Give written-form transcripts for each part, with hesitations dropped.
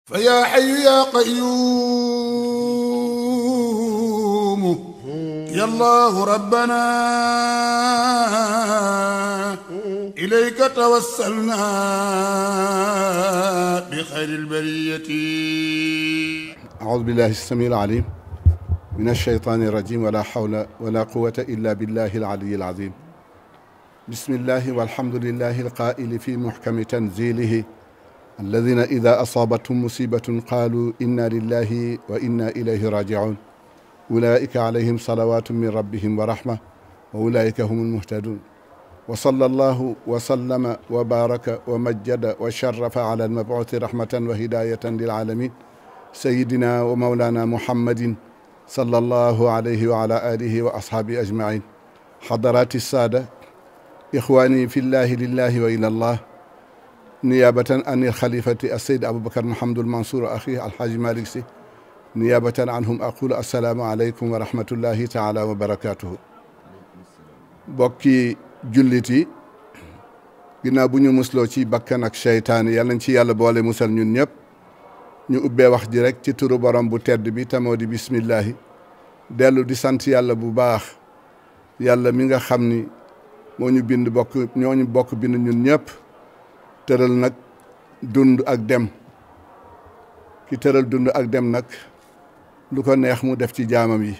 فيا حي يا قيوم يا الله ربنا إليك توسلنا بخير البرية. أعوذ بالله السميع العليم من الشيطان الرجيم ولا حول ولا قوة إلا بالله العلي العظيم. بسم الله والحمد لله القائل في محكم تنزيله الذين إذا أصابتهم مصيبة قالوا إنا لله وإنا إليه راجعون أولئك عليهم صلوات من ربهم ورحمة وأولئك هم المهتدون. وصلى الله وسلم وبارك ومجد وشرف على المبعوث رحمة وهداية للعالمين سيدنا ومولانا محمد صلى الله عليه وعلى آله وأصحابه أجمعين. حضرات السادة إخواني في الله لله وإلى الله، نيابة عن الخليفة السيد أبو بكر محمد المنصور أخيه الحاج مالك سي، نيابة عنهم أقول السلام عليكم ورحمة الله تعالى وبركاته. bokki jullit yi, ginnaaw bu ñu musloo ci bakkan ak seytaane yal nañ ci yàlla boole musal ñun ñëpp, ñu ubbee wax ji rek ci turu borom bu tedd bi tamoo di bismillahi, dellu di sant yàlla bu baax, yàlla mi nga xam ni moo ñu bind bokk bind ñun ñëpp, tëral nag dund ak dem. ki tëral dund ak dem nag lu ko neex mu def ci jaamam yi.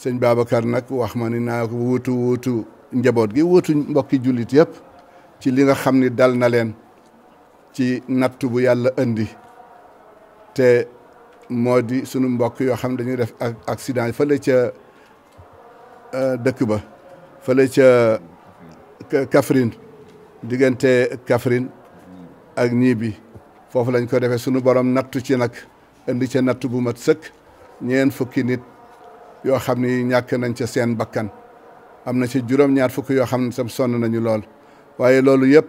sëñ Babacar nag wax ma ni naa ko wuutu njaboot gi, wuutu mbokki jullit yëpp ci li nga xam ni dal na leen ci nattu bu yàlla indi, te moo di sunu mbokk yoo xam dañuy def accident fële ca dëkk ba, fële ca Kaffrine, diggante Kaffrine ak Ñibi, foofu lañ ko defee. sunu borom nattu ci nag indi ca nattu bu mat sëkk, ñeent fukki nit yoo xam ni ñàkk nañ ca seen bakkan, am na ci juróom-ñaar fukk yoo xam ne tam sonn nañu lool. waaye loolu yëpp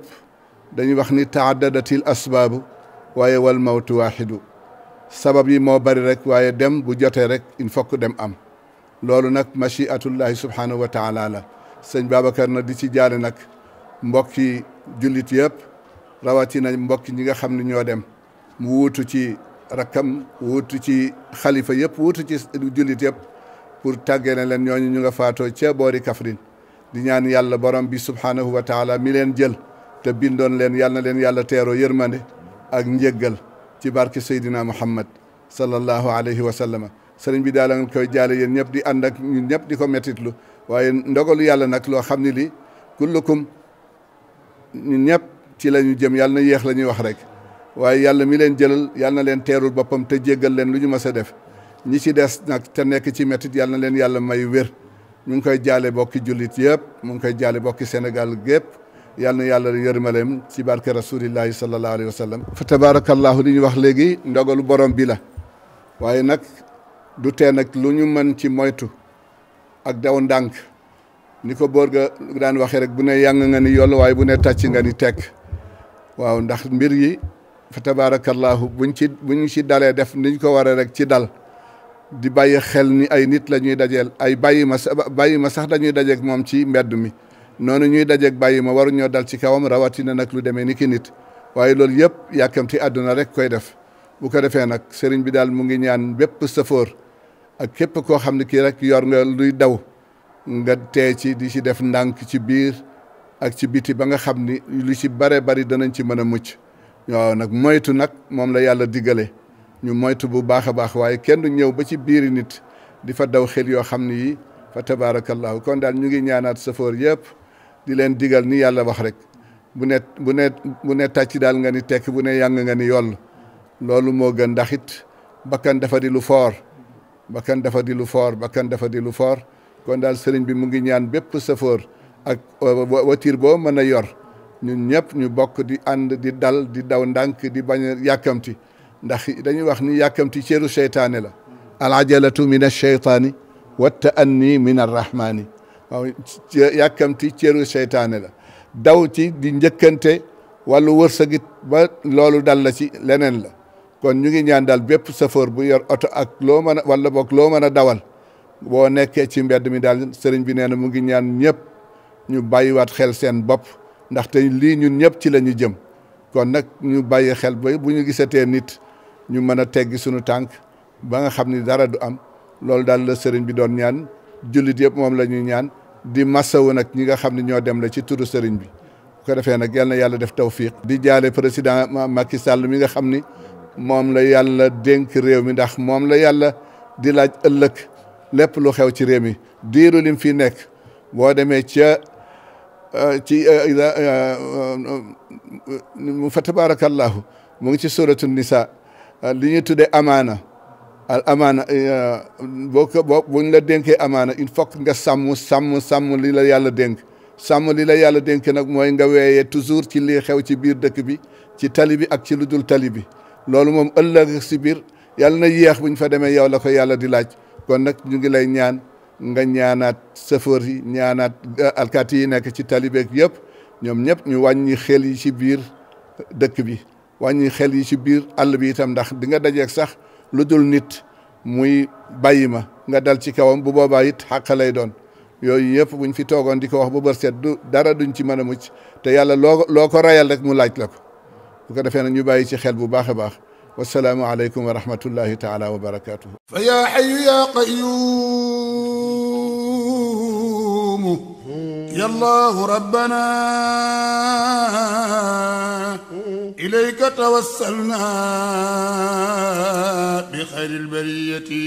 dañuy wax ni taaddadatil asbaabu waaye wal mawtu waaxidu, sabab yi moo bari rek waaye dem bu jotee rek il faut que dem am. loolu nag machiatullahi subhanahu wa taala la. sëñ Babacar na di ci jaale nag mbokki jullit yëpp, rawatina mbokki ñi nga xam ne ñoo dem, mu wuutu ci rakkam, wuutu ci xalifa yëpp, wuutu ci jullit yëpp, pour tàggee ne leen ñooñu ñu nga faatoo ca boori Kaffrine. di ñaan yàlla borom bi subhanahu wa taala mi leen jël te bindoon leen, yàlla na leen yàlla teeroo yërmande ak njéggal ci barke Seydina Muhammad sallallahu alayhi wa sallam. sëriñ bi daal nga koy jaale yéen ñëpp, di ànd ak ñun ñëpp di ko mettitlu. waaye ndogalu yàlla nag loo xam ne li kullukum ñun ñëpp ci la ñu jëm, yàlla na yéex la ñuy wax rek, waaye yàlla mi leen jëlal yàlla na leen teerul boppam te jéggal leen lu ñu mës a def. ñi ci des nag te nekk ci mettit yàlla na leen yàlla may wér. ñu ngi koy jaale bokki jullit yëpp, mu ngi koy jaale bokki Sénégal gépp, yàlla na yàlla yërmaleem ci barke rasulillahi sallallahu alayhi wa sallam. fa tabarakallahu li ñu wax léegi ndogalu borom bi la, waaye nag du tee nag lu ñu mën ci moytu ak daw ndànk, ni ko boor ga daan waxee rek, bu ne yàng nga ni yoll waaye bu ne tàcc nga ni tekk. waaw, ndax mbir yi fa tabarakallahu buñ ci dalee def niñ ko waree rek ci dal, di bàyyi xel ni ay nit la ñuy dajeel, ay bàyyi ma sax dañuy dajeeg moom ci mbedd mi, noonu ñuy dajeeg bàyyi ma waru ñoo dal ci kawam, rawatina nag lu demee ni ki nit. waaye loolu yëpp yàkkamti àdduna rek koy def. bu ko defee nag sëriñ bi daal mu ngi ñaan bépp safoor ak képp koo xam ne kii rek yor nga luy daw, nga tee ci di ci def ndànk ci biir ak ci biti, ba nga xam ni lu ci bare bari danañ ci mën a mucc. waaw, nag moytu nag moom la yàlla diggale, ñu moytu bu baax a baax, waaye kenn du ñëw ba ci biiri nit di fa daw xel yoo xam ni yi fa tabarakallahu. kon daal ñu ngi ñaanaat safoor yëpp di leen digal ni yàlla wax rek, bu ne tàcc daal nga ni tekk, bu ne yàng nga ni yoll. loolu moo gën, ndax it bakkan dafa di lu foor, bakkan dafa di lu foor. kon daal sëriñ bi mu ngi ñaan bépp safoor ak watiir boo mën a yor, ñun ñëpp ñu bokk di ànd di dal, di daw ndànk, di bañ a yàkkamti. ndax dañuy wax ni yàkkamti ceeru seytaane la. al ajalatu min alcheytaani wa taanni min arrahmani. waaw, yàkkamti ceeru seytaane la. daw ci di njëkkante wàllu wërsëgit ba loolu dal la ci leneen la. kon ñu ngi ñaan daal bépp safoor bu yor oto ak loo mën a wala boog loo mën a dawal, boo nekkee ci mbedd mi daal sëriñ bi nee na mu ngi ñaan ñëpp ñu bàyyiwaat xel seen bopp, ndaxte lii ñun ñëpp ci la ñu jëm. kon nag ñu bàyyi xel ba bu ñu gisatee nit ñu mën a teggi sunu tànk ba nga xam ni dara du am. loolu daal la sëriñ bi doon ñaan jullit yëpp moom la ñuy ñaan di massawu nag ñi nga xam ne ñoo dem la ci turu sëriñ bi bu ko defee nag yal na yàlla def tawfiq di jaale président Macky Sall mi nga xam ni moom la yàlla dénk réew mi ndax moom la yàlla di laaj ëllëg lépp lu xew ci réew mi diiru lim fi nekk boo demee ca ci mu fa tabarakallahu mu ngi ci suratu nisa li ñu tuddee amaana al amaana buñ la dénkee amaana il faut que nga sàmm li la yàlla dénk sàmm li la yàlla dénk nag mooy nga weeyee toujours ci lii xew ci biir dëkk bi ci tali bi ak ci lu dul tali bi loolu moom ëllëg si biir yàlla na yéex buñ fa demee yow la ko yàlla di laaj kon nag ñu ngi lay ñaan nga ñaanaat chauffeur yi ñaanaat alkaati yi nekk ci tali beeg yëpp ñoom ñëpp ñu wàññi xel yi ci biir dëkk bi wàññi xel yi ci biir àll bi itam ndax di nga dajeeg sax lu dul nit muy bàyyi ma nga dal ci kawam bu boobaa it xàq lay doon yooyu yëpp buñ fi toogoon di ko wax bu bër set du dara duñ ci mën a mucc te yàlla loo ko rayal rek mu laaj la ko bu ko defee nag ñu bàyyi ci xel bu baax a baax wasalaamu aleykum wa rahmatullahi taala wa barakatuhu fa yaa xayu yaa qayuum yallaahu rabbana ilayka tawassalna bi xayril bariyati